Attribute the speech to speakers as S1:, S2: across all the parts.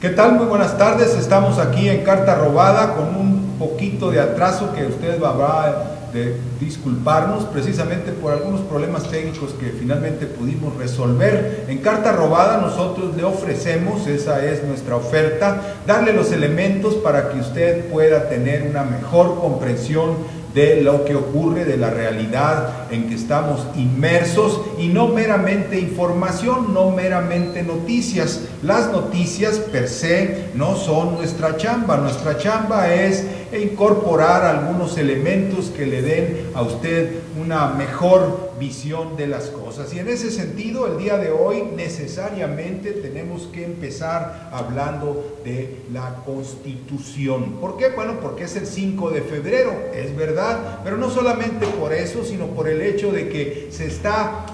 S1: ¿Qué tal? Muy buenas tardes. Estamos aquí en Carta Robada con un poquito de atraso que usted va de disculparnos precisamente por algunos problemas técnicos que finalmente pudimos resolver. En Carta Robada nosotros le ofrecemos, esa es nuestra oferta, darle los elementos para que usted pueda tener una mejor comprensión de lo que ocurre, de la realidad en que estamos inmersos, y no meramente información, no meramente noticias. Las noticias per se no son nuestra chamba. Nuestra chamba es incorporar algunos elementos que le den a usted una mejor visión de las cosas. Y en ese sentido, el día de hoy necesariamente tenemos que empezar hablando de la Constitución. ¿Por qué? Bueno, porque es el 5 de febrero, es verdad, pero no solamente por eso, sino por el hecho de que se está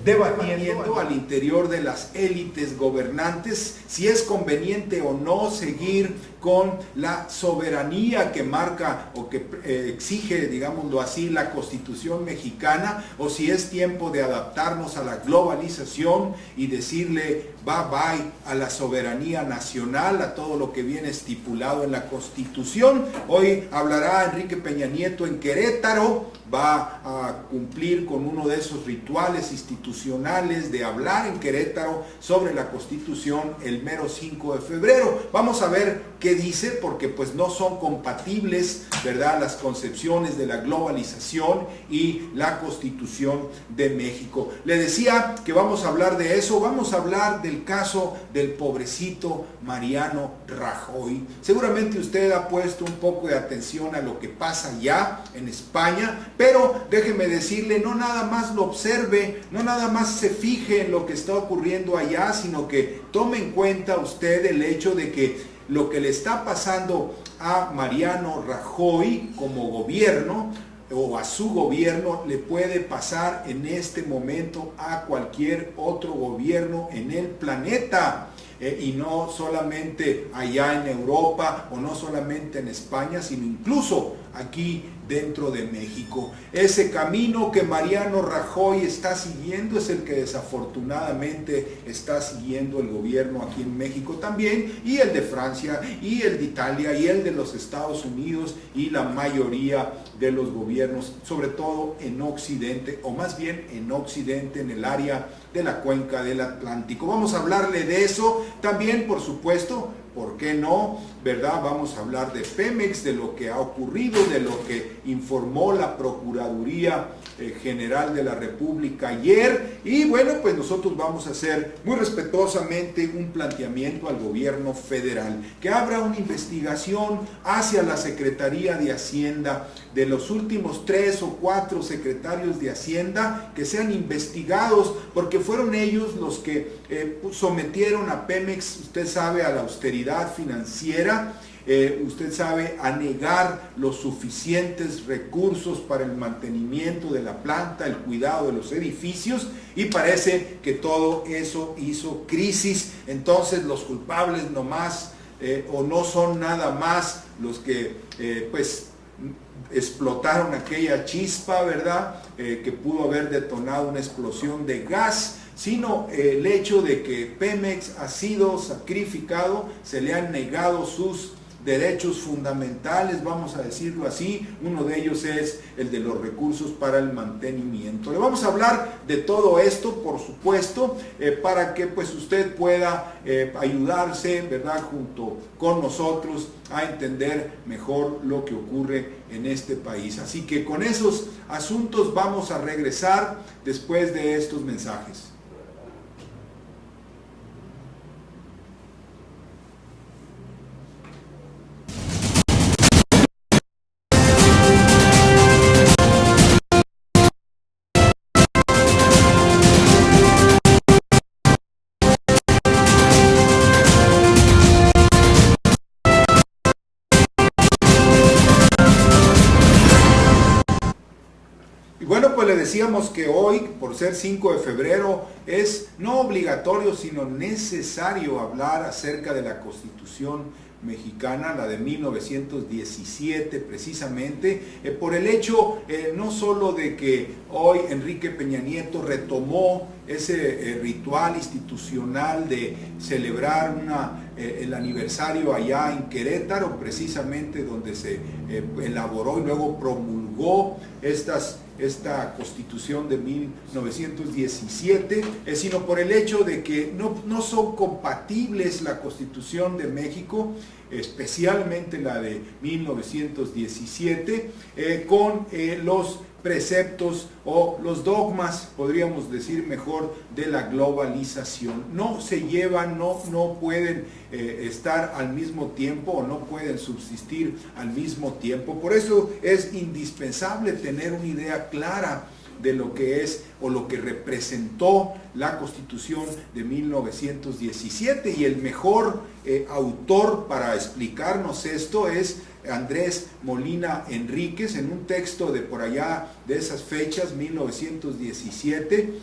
S1: debatiendo al interior de las élites gobernantes si es conveniente o no seguir con la soberanía que marca o que exige, digámoslo así, la Constitución mexicana, o si es tiempo de adaptarnos a la globalización y decirle bye bye a la soberanía nacional, a todo lo que viene estipulado en la Constitución. Hoy hablará Enrique Peña Nieto en Querétaro, va a cumplir con uno de esos rituales institucionales de hablar en Querétaro sobre la Constitución el mero 5 de febrero. Vamos a ver qué dice, porque pues no son compatibles, ¿verdad?, las concepciones de la globalización y la Constitución de México. Le decía que vamos a hablar de eso, vamos a hablar del caso del pobrecito Mariano Rajoy. Seguramente usted ha puesto un poco de atención a lo que pasa ya en España, pero déjeme decirle, no nada más lo observe, no nada más se fije en lo que está ocurriendo allá, sino que tome en cuenta usted el hecho de que lo que le está pasando a Mariano Rajoy como gobierno o a su gobierno le puede pasar en este momento a cualquier otro gobierno en el planeta. Y no solamente allá en Europa o no solamente en España, sino incluso aquí dentro de México. Ese camino que Mariano Rajoy está siguiendo es el que desafortunadamente está siguiendo el gobierno aquí en México también, y el de Francia, y el de Italia, y el de los Estados Unidos, y la mayoría de los gobiernos, sobre todo en Occidente, o más bien en Occidente, en el área de la cuenca del Atlántico. Vamos a hablarle de eso también, por supuesto. ¿Por qué no? ¿Verdad? Vamos a hablar de Pemex, de lo que ha ocurrido, de lo que informó la Procuraduría General de la República ayer. Y bueno, pues nosotros vamos a hacer muy respetuosamente un planteamiento al gobierno federal, que abra una investigación hacia la Secretaría de Hacienda, de los últimos 3 o 4 secretarios de Hacienda, que sean investigados, porque fueron ellos los que sometieron a Pemex, usted sabe, a la austeridad financiera, usted sabe, a negar los suficientes recursos para el mantenimiento de la planta, el cuidado de los edificios, y parece que todo eso hizo crisis. Entonces los culpables no más o no son nada más los que explotaron aquella chispa, ¿verdad?, que pudo haber detonado una explosión de gas, sino el hecho de que Pemex ha sido sacrificado, se le han negado sus derechos fundamentales, vamos a decirlo así. Uno de ellos es el de los recursos para el mantenimiento. Le vamos a hablar de todo esto, por supuesto, para que pues usted pueda ayudarse, ¿verdad?, junto con nosotros a entender mejor lo que ocurre en este país. Así que con esos asuntos vamos a regresar después de estos mensajes. Bueno, pues le decíamos que hoy, por ser 5 de febrero, es no obligatorio, sino necesario hablar acerca de la Constitución mexicana, la de 1917 precisamente, por el hecho no solo de que hoy Enrique Peña Nieto retomó ese ritual institucional de celebrar el aniversario allá en Querétaro, precisamente donde se elaboró y luego promulgó esta Constitución de 1917, sino por el hecho de que no son compatibles la Constitución de México, especialmente la de 1917, con los preceptos o los dogmas, podríamos decir mejor, de la globalización. No se llevan, no pueden estar al mismo tiempo o no pueden subsistir al mismo tiempo. Por eso es indispensable tener una idea clara de lo que es o lo que representó la Constitución de 1917, y el mejor autor para explicarnos esto es Andrés Molina Enríquez, en un texto de por allá de esas fechas, 1917,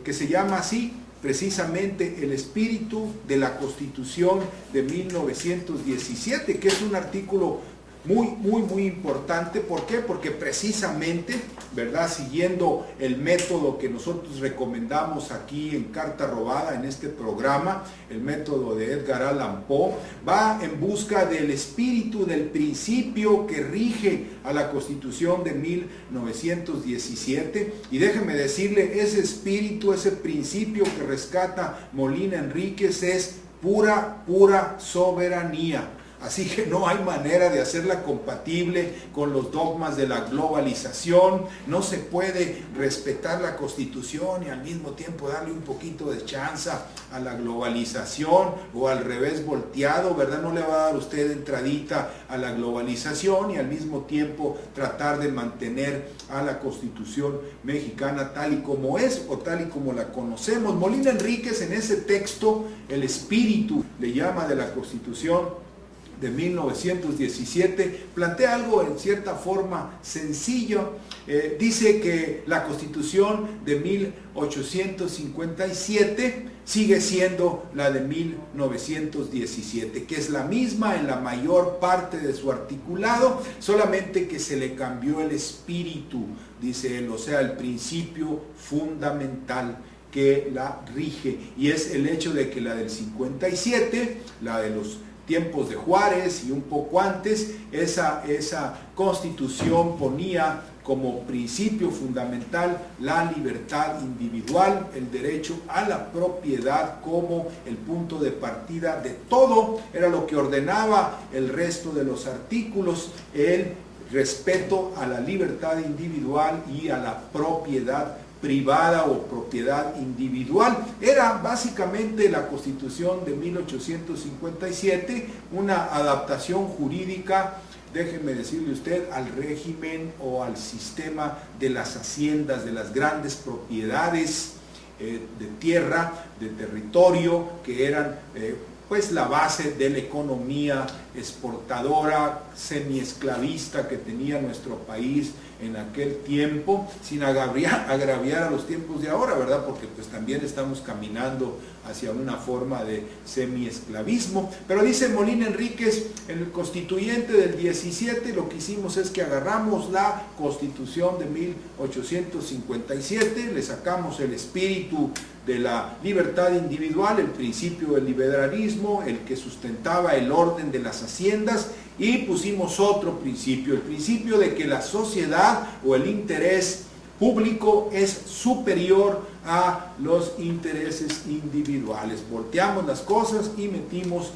S1: que se llama así, precisamente El espíritu de la Constitución de 1917, que es un artículo muy importante. ¿Por qué? Porque precisamente, ¿verdad?, siguiendo el método que nosotros recomendamos aquí en Carta Robada, en este programa, el método de Edgar Allan Poe, va en busca del espíritu, del principio que rige a la Constitución de 1917, y déjeme decirle, ese espíritu, ese principio que rescata Molina Enríquez es pura soberanía. Así que no hay manera de hacerla compatible con los dogmas de la globalización. No se puede respetar la Constitución y al mismo tiempo darle un poquito de chance a la globalización, o al revés volteado, ¿verdad? No le va a dar usted entradita a la globalización y al mismo tiempo tratar de mantener a la Constitución mexicana tal y como es o tal y como la conocemos. Molina Enríquez, en ese texto, el espíritu, le llama, de la Constitución de 1917, plantea algo en cierta forma sencillo. Dice que la Constitución de 1857 sigue siendo la de 1917, que es la misma en la mayor parte de su articulado, solamente que se le cambió el espíritu, dice él, o sea, el principio fundamental que la rige, y es el hecho de que la del 57, la de los tiempos de Juárez y un poco antes, esa Constitución ponía como principio fundamental la libertad individual, el derecho a la propiedad como el punto de partida de todo. Era lo que ordenaba el resto de los artículos, el respeto a la libertad individual y a la propiedad privada o propiedad individual. Era básicamente la Constitución de 1857, una adaptación jurídica, déjeme decirle usted, al régimen o al sistema de las haciendas, de las grandes propiedades de tierra, de territorio, que eran pues la base de la economía exportadora, semiesclavista que tenía nuestro país en aquel tiempo, sin agraviar a los tiempos de ahora, ¿verdad? Porque pues también estamos caminando hacia una forma de semiesclavismo. Pero dice Molina Enríquez, en el constituyente del 17, lo que hicimos es que agarramos la Constitución de 1857, le sacamos el espíritu de la libertad individual, el principio del liberalismo, el que sustentaba el orden de las haciendas, y pusimos otro principio, el principio de que la sociedad o el interés público es superior a los intereses individuales. Volteamos las cosas y metimos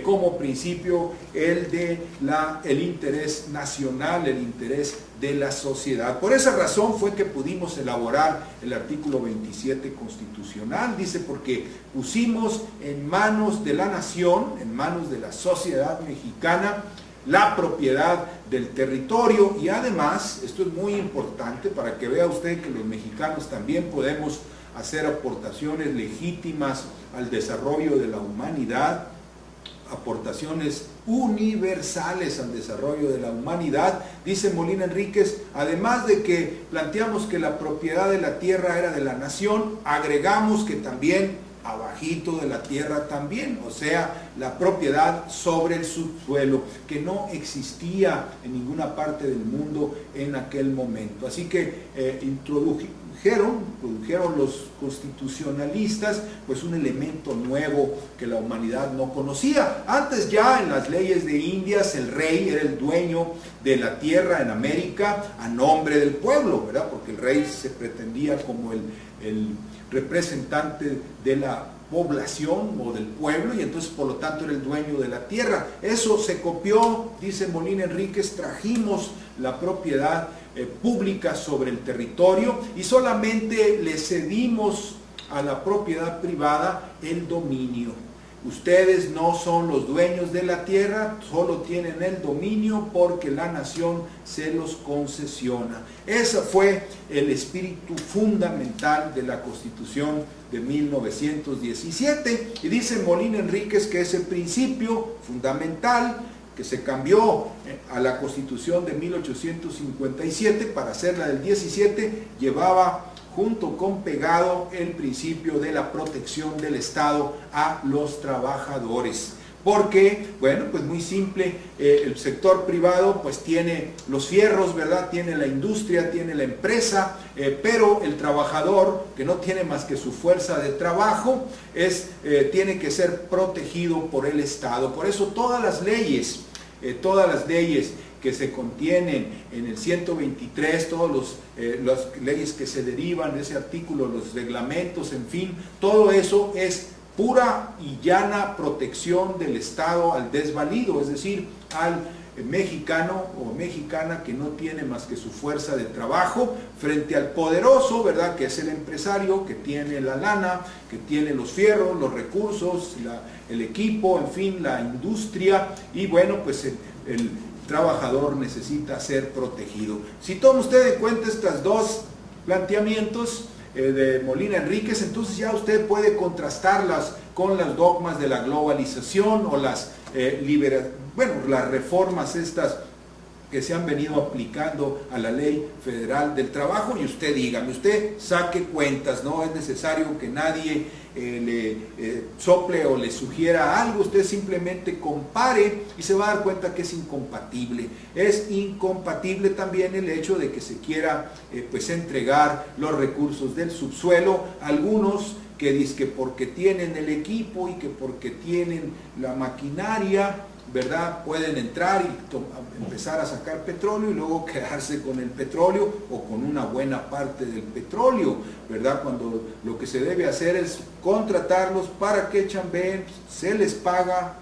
S1: como principio el interés nacional, el interés de la sociedad. Por esa razón fue que pudimos elaborar el artículo 27 constitucional, dice, porque pusimos en manos de la nación, en manos de la sociedad mexicana, la propiedad del territorio, y además, esto es muy importante para que vea usted que los mexicanos también podemos hacer aportaciones legítimas al desarrollo de la humanidad, aportaciones universales al desarrollo de la humanidad. Dice Molina Enríquez, además de que planteamos que la propiedad de la tierra era de la nación, agregamos que también
S2: abajito de la tierra también, o sea, la propiedad sobre el subsuelo, que no existía en ninguna parte del mundo en aquel momento. Así que introdujeron los constitucionalistas pues un elemento nuevo que la humanidad no conocía. Antes ya en las leyes de Indias el rey era el dueño de la tierra en América a nombre del pueblo, ¿verdad? Porque el rey se pretendía como el representante de la población o del pueblo, y entonces por lo tanto era el dueño de la tierra. Eso se copió, dice Molina Enríquez, trajimos la propiedad pública sobre el territorio y solamente le cedimos a la propiedad privada el dominio. Ustedes no son los dueños de la tierra, solo tienen el dominio porque la nación se los concesiona. Ese fue el espíritu fundamental de la Constitución de 1917. Y dice Molina Enríquez que ese principio fundamental que se cambió a la Constitución de 1857 para hacerla del 17, llevaba junto con pegado el principio de la protección del Estado a los trabajadores. Porque, bueno, pues muy simple, el sector privado pues tiene los fierros, ¿verdad? Tiene la industria, tiene la empresa, pero el trabajador, que no tiene más que su fuerza de trabajo, tiene que ser protegido por el Estado. Por eso todas las leyes que se contienen en el 123, todas las leyes que se derivan de ese artículo, los reglamentos, en fin, todo eso es pura y llana protección del Estado al desvalido, es decir, al mexicano o mexicana que no tiene más que su fuerza de trabajo frente al poderoso, ¿verdad? Que es el empresario, que tiene la lana, que tiene los fierros, los recursos, el equipo, en fin, la industria, y bueno, pues el trabajador necesita ser protegido. Si toma usted en cuenta estos dos planteamientos de Molina Enríquez, entonces ya usted puede contrastarlas con los dogmas de la globalización o las reformas estas que se han venido aplicando a la Ley Federal del Trabajo, y usted dígame, usted saque cuentas, no es necesario que nadie le sople o le sugiera algo, usted simplemente compare y se va a dar cuenta que es incompatible. Es incompatible también el hecho de que se quiera pues entregar los recursos del subsuelo a algunos que dicen que porque tienen el equipo y que porque tienen la maquinaria, ¿verdad?, pueden entrar y empezar a sacar petróleo y luego quedarse con el petróleo o con una buena parte del petróleo, ¿verdad? Cuando lo que se debe hacer es contratarlos para que chambeen, se les paga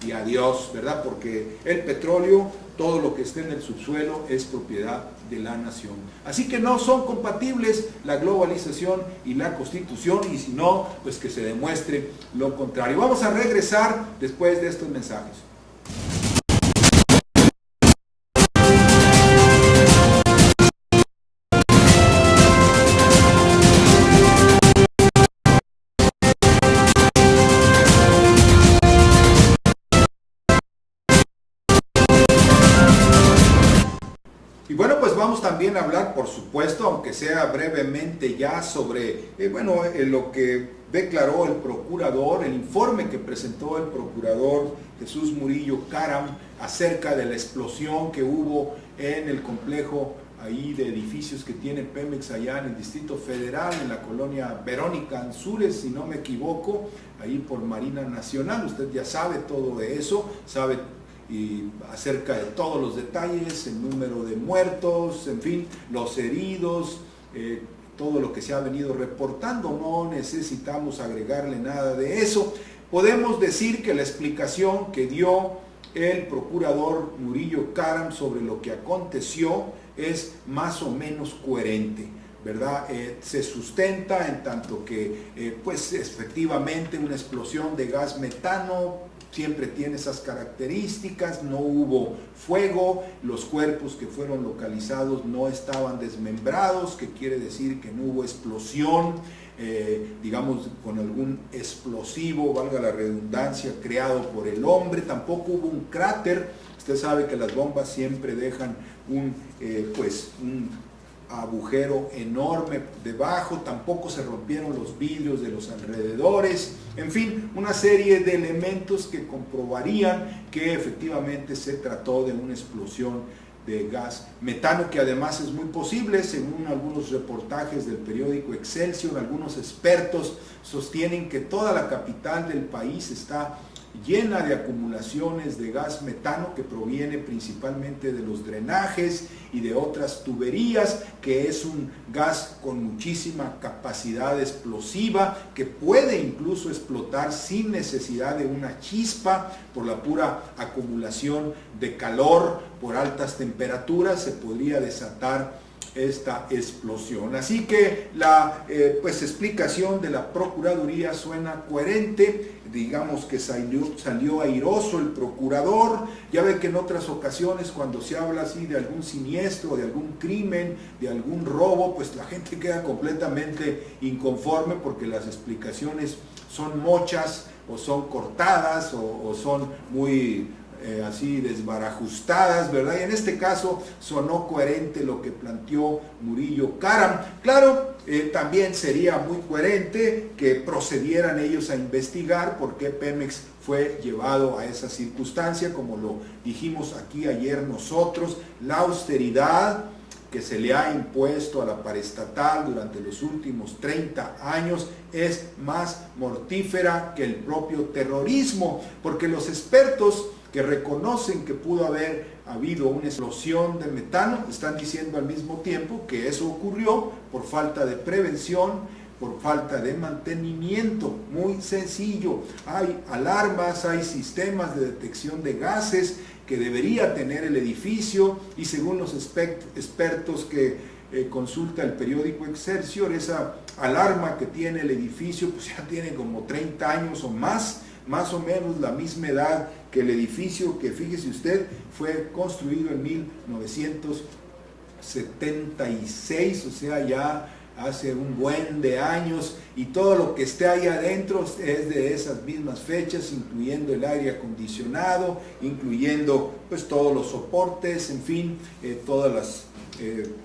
S2: y adiós, ¿verdad? Porque el petróleo, todo lo que esté en el subsuelo es propiedad de la nación. Así que no son compatibles la globalización y la Constitución, y si no, pues que se demuestre lo contrario. Vamos a regresar después de estos mensajes. Y bueno, pues vamos también a hablar, por supuesto, aunque sea brevemente ya, sobre lo que declaró el procurador, el informe que presentó el procurador Jesús Murillo Caram acerca de la explosión que hubo en el complejo ahí de edificios que tiene Pemex allá en el Distrito Federal, en la colonia Verónica Ansúrez, si no me equivoco, ahí por Marina Nacional. Usted ya sabe todo de eso, sabe y acerca de todos los detalles, el número de muertos, en fin, los heridos, todo lo que se ha venido reportando. No necesitamos agregarle nada de eso. Podemos decir que la explicación que dio el procurador Murillo Caram sobre lo que aconteció es más o menos coherente, ¿verdad? Se sustenta en tanto que pues efectivamente una explosión de gas metano siempre tiene esas características, no hubo fuego, los cuerpos que fueron localizados no estaban desmembrados, que quiere decir que no hubo explosión, digamos, con algún explosivo, valga la redundancia, creado por el hombre. Tampoco hubo un cráter. Usted sabe que las bombas siempre dejan un agujero enorme debajo, tampoco se rompieron los vidrios de los alrededores, en fin, una serie de elementos que comprobarían que efectivamente se trató de una explosión de gas metano, que además es muy posible, según algunos reportajes del periódico Excelsior. Algunos expertos sostienen que toda la capital del país está llena de acumulaciones de gas metano que proviene principalmente de los drenajes y de otras tuberías, que es un gas con muchísima capacidad explosiva, que puede incluso explotar sin necesidad de una chispa. Por la pura acumulación de calor, por altas temperaturas, se podría desatar esta explosión. Así que la explicación de la Procuraduría suena coherente. Digamos que salió airoso el procurador. Ya ve que en otras ocasiones, cuando se habla así de algún siniestro, de algún crimen, de algún robo, pues la gente queda completamente inconforme porque las explicaciones son mochas o son cortadas o son muy así desbarajustadas, ¿verdad? Y en este caso sonó coherente lo que planteó Murillo Karam. Claro, también sería muy coherente que procedieran ellos a investigar por qué Pemex fue llevado a esa circunstancia, como lo dijimos aquí ayer nosotros. La austeridad que se le ha impuesto a la paraestatal durante los últimos 30 años es más mortífera que el propio terrorismo, porque los expertos que reconocen que pudo haber habido una explosión de metano están diciendo al mismo tiempo que eso ocurrió por falta de prevención, por falta de mantenimiento. Muy sencillo, hay alarmas, hay sistemas de detección de gases que debería tener el edificio, y según los expertos que consulta el periódico Excelsior, esa alarma que tiene el edificio pues ya tiene como 30 años o más o menos la misma edad que el edificio, que fíjese usted fue construido en 1976, o sea, ya hace un buen de años, y todo lo que esté ahí adentro es de esas mismas fechas, incluyendo el aire acondicionado, incluyendo pues todos los soportes, en fin, todas las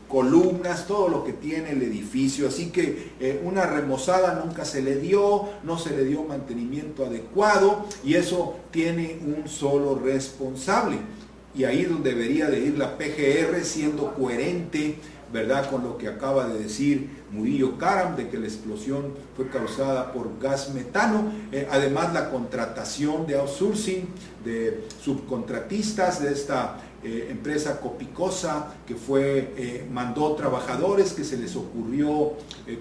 S2: columnas, todo lo que tiene el edificio. Así que una remozada nunca se le dio, no se le dio mantenimiento adecuado, y eso tiene un solo responsable. Y ahí es donde debería de ir la PGR, siendo coherente, ¿verdad?, con lo que acaba de decir Murillo Karam, de que la explosión fue causada por gas metano. Además, la contratación de outsourcing, de subcontratistas de esta empresa Copicosa, que mandó trabajadores que se les ocurrió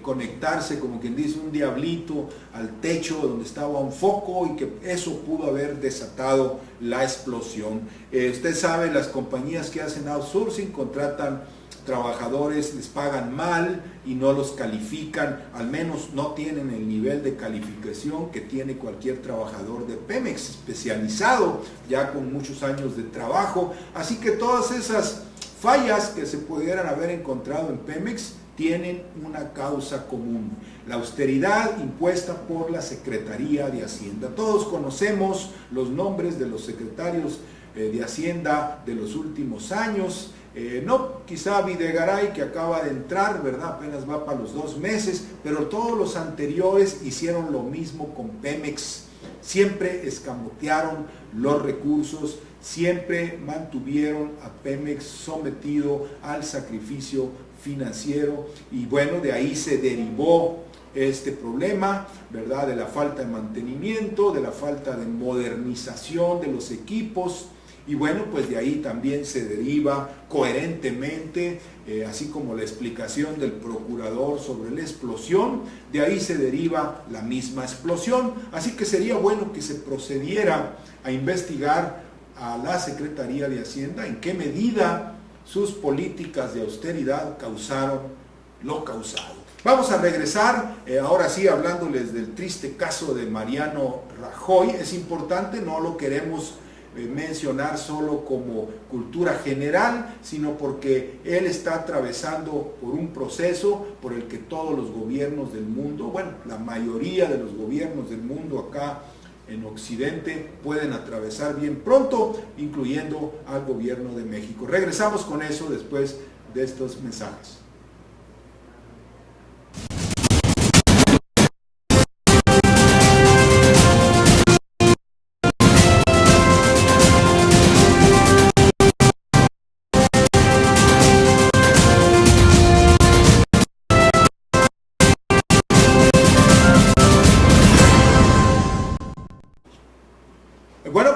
S2: conectarse, como quien dice, un diablito al techo donde estaba un foco, y que eso pudo haber desatado la explosión. Usted sabe, las compañías que hacen outsourcing contratan trabajadores, les pagan mal y no los califican, al menos no tienen el nivel de calificación que tiene cualquier trabajador de Pemex, especializado, ya con muchos años de trabajo. Así que todas esas fallas que se pudieran haber encontrado en Pemex tienen una causa común: la austeridad impuesta por la Secretaría de Hacienda. Todos conocemos los nombres de los secretarios de Hacienda de los últimos años. No, quizá Videgaray, que acaba de entrar, ¿verdad?, apenas va para los 2 meses, pero todos los anteriores hicieron lo mismo con Pemex. Siempre escamotearon los recursos, siempre mantuvieron a Pemex sometido al sacrificio financiero, y bueno, de ahí se derivó este problema, ¿verdad?, de la falta de mantenimiento, de la falta de modernización de los equipos. Y bueno, pues de ahí también se deriva coherentemente, así como la explicación del procurador sobre la explosión, de ahí se deriva la misma explosión. Así que sería bueno que se procediera a investigar a la Secretaría de Hacienda en qué medida sus políticas de austeridad causaron lo causado. Vamos a regresar, ahora sí, hablándoles del triste caso de Mariano Rajoy. Es importante, no lo queremos mencionar solo como cultura general, sino porque él está atravesando por un proceso por el que todos los gobiernos del mundo, bueno, la mayoría de los gobiernos del mundo acá en Occidente pueden atravesar bien pronto, incluyendo al gobierno de México. Regresamos con eso después de estos mensajes.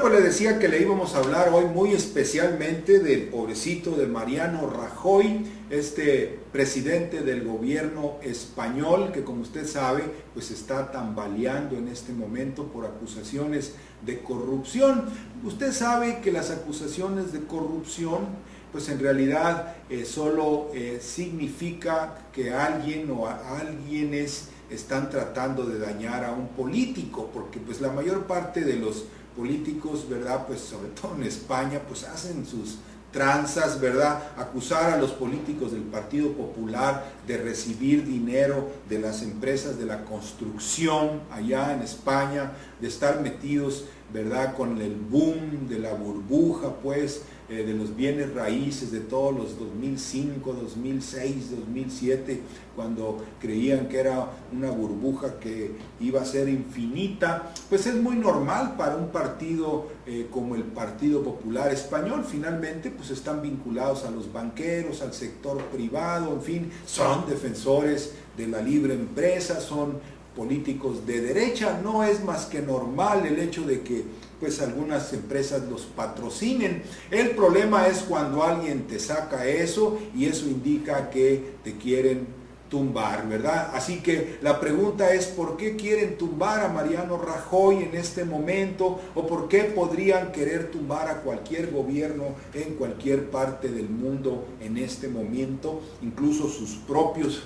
S2: pues le decía que le íbamos a hablar hoy muy especialmente del pobrecito de Mariano Rajoy, este presidente del gobierno español, que como usted sabe, pues está tambaleando en este momento por acusaciones de corrupción. Usted sabe que las acusaciones de corrupción, pues en realidad solo significa que alguien o alguienes están tratando de dañar a un político, porque pues la mayor parte de los políticos, ¿verdad? Pues sobre todo en España, pues hacen sus tranzas, ¿verdad? Acusar a los políticos del Partido Popular de recibir dinero de las empresas de la construcción allá en España, de estar metidos, ¿verdad? Con el boom de la burbuja, pues, de los bienes raíces de todos los 2005, 2006, 2007, cuando creían que era una burbuja que iba a ser infinita. Pues es muy normal para un partido como el Partido Popular Español. Finalmente pues están vinculados a los banqueros, al sector privado, en fin, son defensores de la libre empresa, son políticos de derecha. No es más que normal el hecho de que pues algunas empresas los patrocinen. El problema es cuando alguien te saca eso y eso indica que te quieren tumbar, ¿verdad? Así que la pregunta es, ¿por qué quieren tumbar a Mariano Rajoy en este momento? ¿O por qué podrían querer tumbar a cualquier gobierno en cualquier parte del mundo en este momento? Incluso sus propios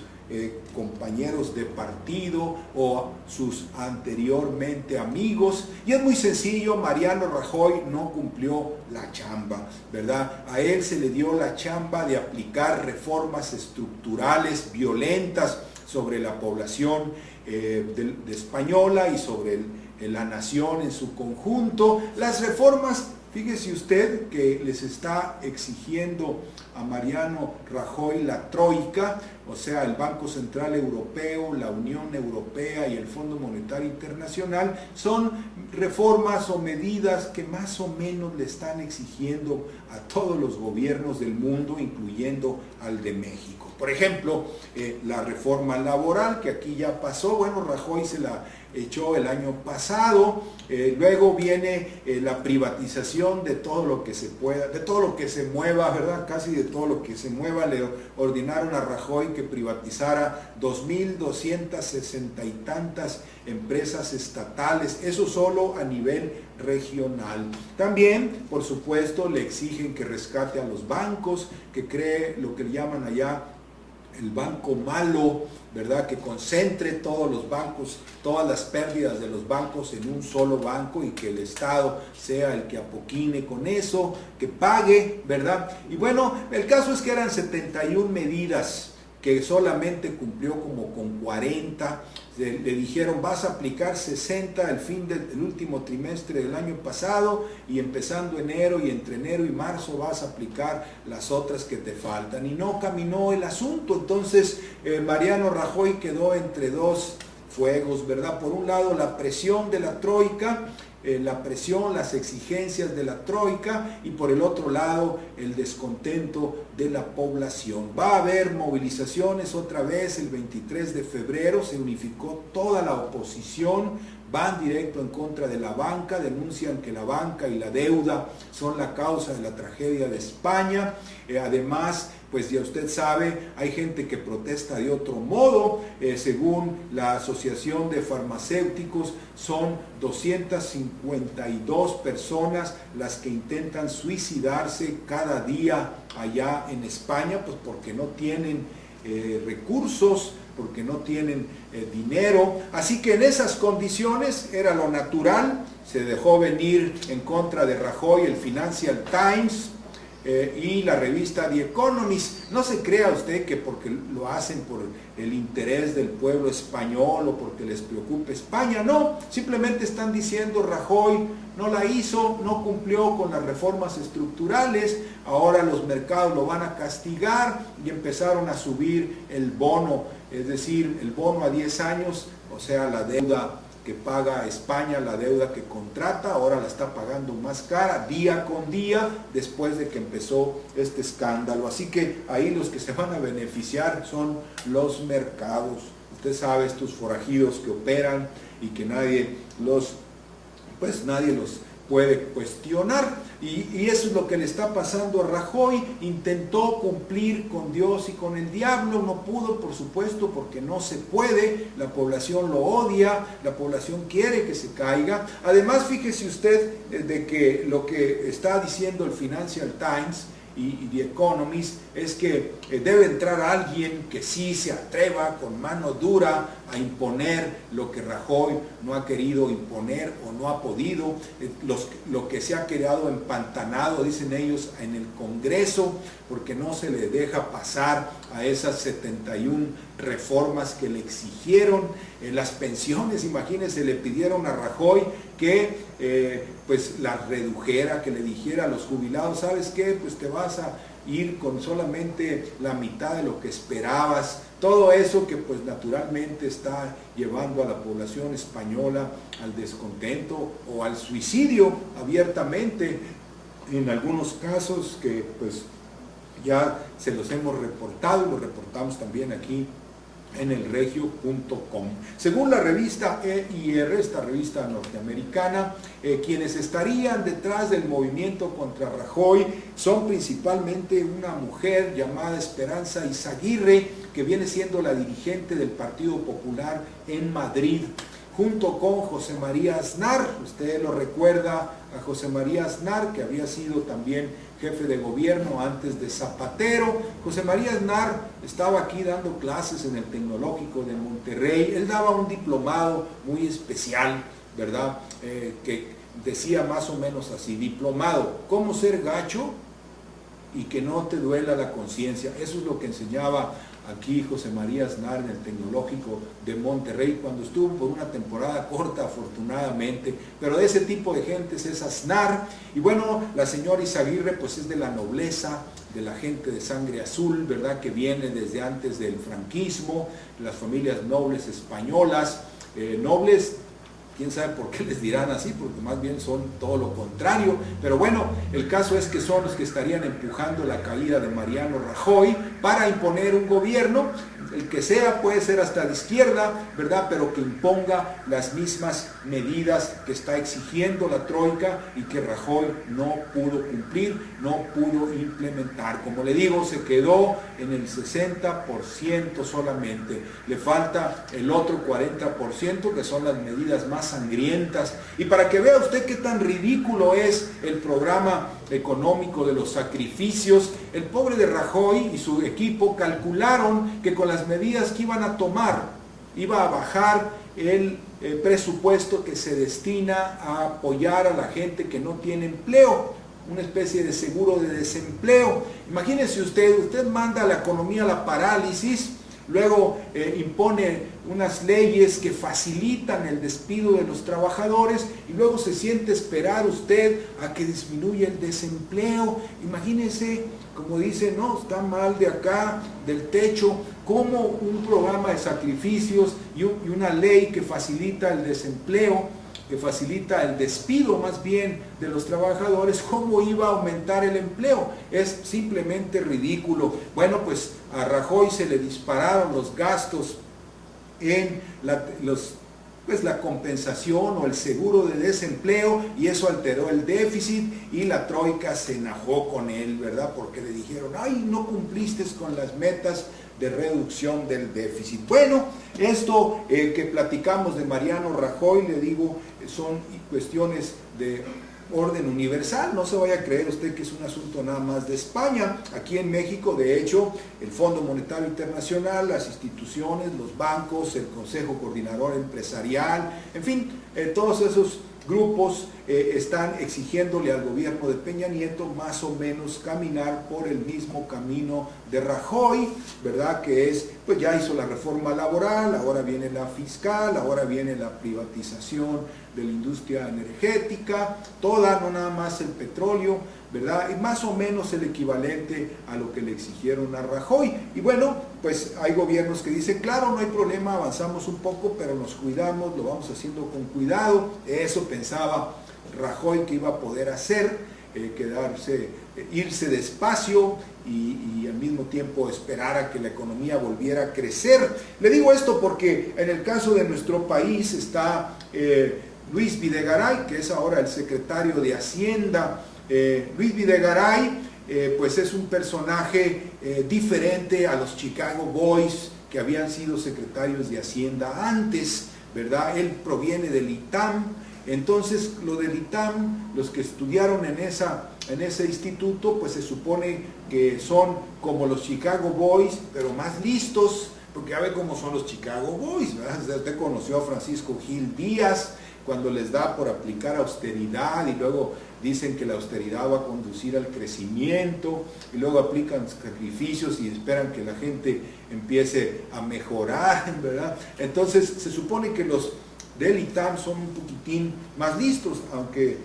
S2: compañeros de partido o sus anteriormente amigos. Y es muy sencillo, Mariano Rajoy no cumplió la chamba, ¿verdad? A él se le dio la chamba de aplicar reformas estructurales violentas sobre la población de española y sobre la nación en su conjunto. Las reformas, fíjese usted, que les está exigiendo a Mariano Rajoy la Troika, o sea, el Banco Central Europeo, la Unión Europea y el Fondo Monetario Internacional, son reformas o medidas que más o menos le están exigiendo a todos los gobiernos del mundo, incluyendo al de México. Por ejemplo, la reforma laboral, que aquí ya pasó, bueno, Rajoy se la echó el año pasado. Luego viene la privatización de todo lo que se pueda, de todo lo que se mueva, ¿verdad? Casi de todo lo que se mueva. Le ordenaron a Rajoy que privatizara 2.260 y tantas empresas estatales, eso solo a nivel regional. También, por supuesto, le exigen que rescate a los bancos, que cree lo que le llaman allá el banco malo, ¿verdad? Que concentre todos los bancos, todas las pérdidas de los bancos en un solo banco y que el Estado sea el que apoquine con eso, que pague, ¿verdad? Y bueno, el caso es que eran 71 medidas que solamente cumplió como con 40. Le dijeron, vas a aplicar 60 al fin del último trimestre del año pasado y empezando enero, y entre enero y marzo vas a aplicar las otras que te faltan. Y no caminó el asunto. Entonces Mariano Rajoy quedó entre dos fuegos, ¿verdad? Por un lado la presión de la Troika, las exigencias de la Troika, y por el otro lado el descontento de la población. Va a haber movilizaciones otra vez el 23 de febrero, se unificó toda la oposición, van directo en contra de la banca, denuncian que la banca y la deuda son la causa de la tragedia de España. Además, pues ya usted sabe, hay gente que protesta de otro modo. Según la Asociación de Farmacéuticos, son 252 personas las que intentan suicidarse cada día allá en España, pues porque no tienen recursos, porque no tienen dinero. Así que en esas condiciones era lo natural. Se dejó venir en contra de Rajoy el Financial Times y la revista The Economist. No se crea usted que porque lo hacen por el interés del pueblo español o porque les preocupe España. No, simplemente están diciendo Rajoy no la hizo, no cumplió con las reformas estructurales, ahora los mercados lo van a castigar, y empezaron a subir el bono, es decir, el bono a 10 años, o sea, la deuda que paga España, la deuda que contrata, ahora la está pagando más cara día con día después de que empezó este escándalo. Así que ahí los que se van a beneficiar son los mercados. Usted sabe, estos forajidos que operan y que nadie los puede cuestionar. Y eso es lo que le está pasando a Rajoy. Intentó cumplir con Dios y con el diablo, no pudo, por supuesto, porque no se puede. La población lo odia, la población quiere que se caiga. Además, fíjese usted de que lo que está diciendo el Financial Times y The Economist es que debe entrar alguien que sí se atreva con mano dura a imponer lo que Rajoy no ha querido imponer o no ha podido, lo que se ha quedado empantanado, dicen ellos, en el Congreso, porque no se le deja pasar a esas 71 reformas que le exigieron. Las pensiones, imagínense, le pidieron a Rajoy que pues las redujera, que le dijera a los jubilados, ¿sabes qué? Pues te vas a ir con solamente la mitad de lo que esperabas. Todo eso que pues naturalmente está llevando a la población española al descontento o al suicidio abiertamente, en algunos casos que pues ya se los hemos reportado y lo reportamos también aquí en elregio.com. Según la revista EIR, esta revista norteamericana, quienes estarían detrás del movimiento contra Rajoy son principalmente una mujer llamada Esperanza Izaguirre, que viene siendo la dirigente del Partido Popular en Madrid, junto con José María Aznar. Usted lo recuerda a José María Aznar, que había sido también jefe de gobierno antes de Zapatero. José María Aznar estaba aquí dando clases en el Tecnológico de Monterrey. Él daba un diplomado muy especial, ¿verdad? Que decía más o menos así: diplomado, ¿cómo ser gacho y que no te duela la conciencia? Eso es lo que enseñaba aquí José María Aznar en el Tecnológico de Monterrey, cuando estuvo por una temporada corta, afortunadamente, pero de ese tipo de gentes es Aznar. Y bueno, la señora Izaguirre pues es de la nobleza, de la gente de sangre azul, ¿verdad?, que viene desde antes del franquismo, las familias nobles españolas, nobles. Quién sabe por qué les dirán así, porque más bien son todo lo contrario. Pero bueno, el caso es que son los que estarían empujando la caída de Mariano Rajoy para imponer un gobierno, el que sea, puede ser hasta de izquierda, ¿verdad?, pero que imponga las mismas medidas que está exigiendo la Troika y que Rajoy no pudo cumplir, no pudo implementar. Como le digo, se quedó en el 60% solamente. Le falta el otro 40%, que son las medidas más sangrientas. Y para que vea usted qué tan ridículo es el programa económico de los sacrificios, el pobre de Rajoy y su equipo calcularon que con las medidas que iban a tomar iba a bajar el presupuesto que se destina a apoyar a la gente que no tiene empleo, una especie de seguro de desempleo. Imagínese usted manda a la economía a la parálisis, luego impone unas leyes que facilitan el despido de los trabajadores y luego se siente esperar usted a que disminuya el desempleo. Imagínese, como dice, no, está mal de acá, del techo, como un programa de sacrificios y una ley que facilita el desempleo, que facilita el despido más bien de los trabajadores, ¿cómo iba a aumentar el empleo? Es simplemente ridículo. Bueno, pues a Rajoy se le dispararon los gastos en la compensación o el seguro de desempleo, y eso alteró el déficit y la Troika se enojó con él, ¿verdad?, porque le dijeron, ay, no cumpliste con las metas de reducción del déficit. Bueno, esto que platicamos de Mariano Rajoy, le digo, son cuestiones de orden universal. No se vaya a creer usted que es un asunto nada más de España. Aquí en México, de hecho, el Fondo Monetario Internacional, las instituciones, los bancos, el Consejo Coordinador Empresarial, en fin, todos esos grupos están exigiéndole al gobierno de Peña Nieto más o menos caminar por el mismo camino de Rajoy, ¿verdad?, que es, pues ya hizo la reforma laboral, ahora viene la fiscal, ahora viene la privatización de la industria energética, toda, no nada más el petróleo, ¿verdad?, y más o menos el equivalente a lo que le exigieron a Rajoy. Y bueno, pues hay gobiernos que dicen, claro, no hay problema, avanzamos un poco, pero nos cuidamos, lo vamos haciendo con cuidado. Eso pensaba Rajoy que iba a poder hacer, irse despacio y al mismo tiempo esperar a que la economía volviera a crecer. Le digo esto porque en el caso de nuestro país está Luis Videgaray, que es ahora el secretario de Hacienda. Luis Videgaray pues es un personaje diferente a los Chicago Boys, que habían sido secretarios de Hacienda antes, ¿verdad? Él proviene del ITAM. Entonces, lo del ITAM, los que estudiaron en ese instituto, pues se supone que son como los Chicago Boys, pero más listos, porque ya ve cómo son los Chicago Boys, ¿verdad? Usted conoció a Francisco Gil Díaz, cuando les da por aplicar austeridad y luego dicen que la austeridad va a conducir al crecimiento y luego aplican sacrificios y esperan que la gente empiece a mejorar, ¿verdad? Entonces, se supone que los del ITAM son un poquitín más listos, aunque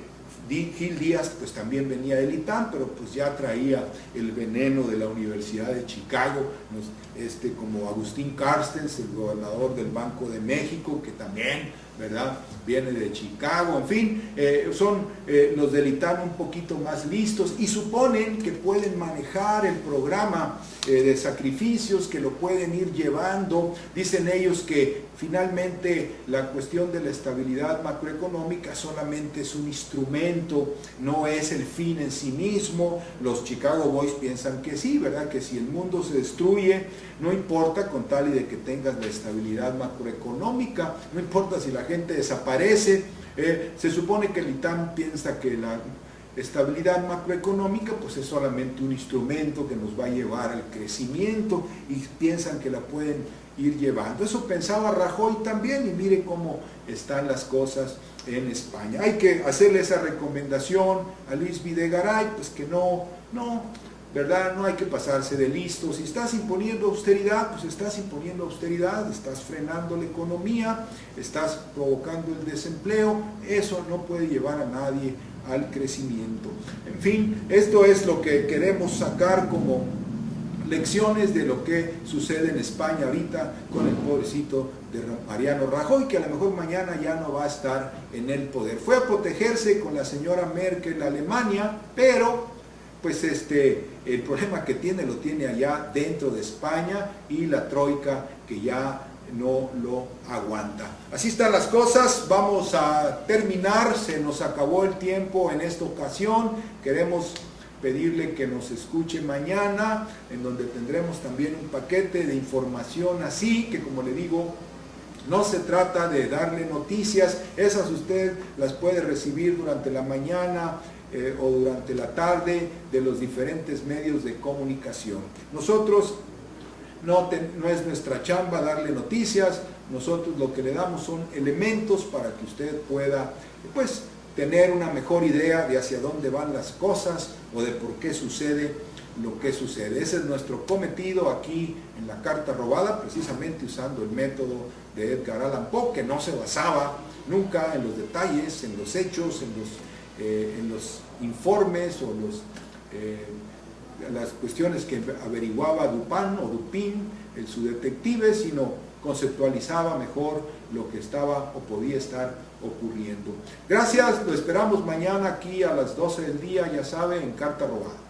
S2: Gil Díaz pues también venía del ITAM, pero pues ya traía el veneno de la Universidad de Chicago, como Agustín Carstens, el gobernador del Banco de México, que también, ¿verdad?, viene de Chicago. En fin, son los del ITAM un poquito más listos y suponen que pueden manejar el programa de sacrificios, que lo pueden ir llevando. Dicen ellos que finalmente la cuestión de la estabilidad macroeconómica solamente es un instrumento, no es el fin en sí mismo. Los Chicago Boys piensan que sí, ¿verdad?, que si el mundo se destruye, no importa, con tal y de que tengas la estabilidad macroeconómica, no importa si la gente desaparece. Se supone que el ITAM piensa que la estabilidad macroeconómica pues es solamente un instrumento que nos va a llevar al crecimiento y piensan que la pueden ir llevando. Eso pensaba Rajoy también, y mire cómo están las cosas en España. Hay que hacerle esa recomendación a Luis Videgaray, pues que ¿verdad? No hay que pasarse de listo. Si estás imponiendo austeridad, pues estás imponiendo austeridad, estás frenando la economía, estás provocando el desempleo. Eso no puede llevar a nadie al crecimiento. En fin, esto es lo que queremos sacar como lecciones de lo que sucede en España ahorita con el pobrecito de Mariano Rajoy, que a lo mejor mañana ya no va a estar en el poder. Fue a protegerse con la señora Merkel a Alemania, pero pues el problema que tiene lo tiene allá dentro de España, y la troika que ya no lo aguanta. Así están las cosas. Vamos a terminar, se nos acabó el tiempo en esta ocasión. Queremos pedirle que nos escuche mañana, en donde tendremos también un paquete de información así, que como le digo, no se trata de darle noticias, esas usted las puede recibir durante la mañana o durante la tarde de los diferentes medios de comunicación. Nosotros no es nuestra chamba darle noticias, nosotros lo que le damos son elementos para que usted pueda pues tener una mejor idea de hacia dónde van las cosas o de por qué sucede lo que sucede. Ese es nuestro cometido aquí en la Carta Robada, precisamente usando el método de Edgar Allan Poe, que no se basaba nunca en los detalles, en los hechos, en los informes o las cuestiones que averiguaba Dupin, su detective, sino conceptualizaba mejor lo que estaba o podía estar ocurriendo. Gracias, lo esperamos mañana aquí a las 12 del día, ya sabe, en Carta Robada.